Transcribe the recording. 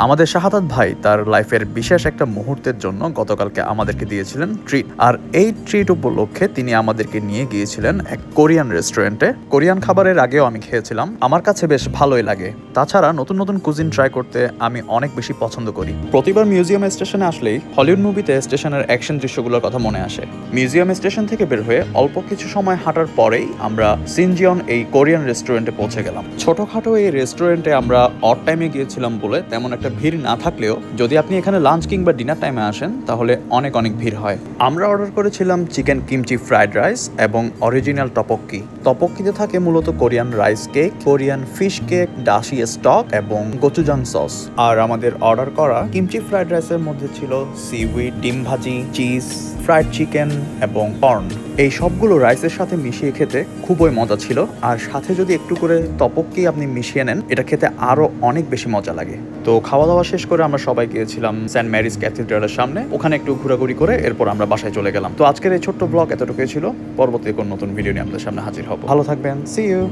আমাদের শাহাদাত ভাই তার লাইফের বিশেষ একটা মুহূর্তের জন্য গতকালকে আমাদেরকে দিয়েছিলেন ট্রিট। আর এই ট্রিট উপলক্ষে তিনি আমাদেরকে নিয়ে গিয়েছিলেন এক কোরিয়ান রেস্টুরেন্টে। কোরিয়ান খাবারের আগেও আমি খেয়েছিলাম, আমার কাছে বেশ ভালোই লাগে। তাছাড়া নতুন নতুন কুজিন ট্রাই করতে আমি অনেক বেশি পছন্দ করি। প্রতিবার মিউজিয়াম স্টেশনে আসলেই হলিউড মুভিতে স্টেশনের অ্যাকশন দৃশ্যগুলোর কথা মনে আসে। মিউজিয়াম স্টেশন থেকে বের হয়ে অল্প কিছু সময় হাঁটার পরেই আমরা সিনজিয়ন এই কোরিয়ান রেস্টুরেন্টে পৌঁছে গেলাম। ছোটখাটো এই রেস্টুরেন্টে আমরা অড টাইমে গিয়েছিলাম বলে তেমন একটা ভিড় না থাকলেও যদি আপনি এখানে লাঞ্চ কিংবা ডিনার টাইমে আসেন তাহলে অনেক ভিড় হয়। আমরা অর্ডার করেছিলাম চিকেন কিমচি ফ্রাইড রাইস এবং অরিজিনাল টপক্কি। টপক্কিতে থাকে মূলত Korean rice cake, Korean fish cake, dashi stock এবং গোচুজাং সস। আর আমাদের অর্ডার করা কিমচি ফ্রাইড রাইসের মধ্যে ছিল সিউইড, ডিম ভাজি, চিজ, ফ্রাইড চিকেন এবং কর্ন। এই সবগুলো রাইসের সাথে মিশিয়ে খেতে খুবই মজা ছিল। আর সাথে যদি একটু করে টপক্কি আপনি মিশিয়ে নেন, এটা খেতে আরো অনেক বেশি মজা লাগে। তো খাওয়া দাওয়া শেষ করে আমরা সবাই গিয়েছিলাম সেন্ট ম্যারিজ ক্যাথিড্রালের সামনে, ওখানে একটু ঘোরাঘুরি করে এরপর আমরা বাসায় চলে গেলাম। তো আজকের এই ছোট্ট ব্লগ এতটুকুই ছিল। পরবর্তী কোন নতুন ভিডিও নিয়ে আমাদের সামনে হাজির হব। ভালো থাকবেন, সি ইউ।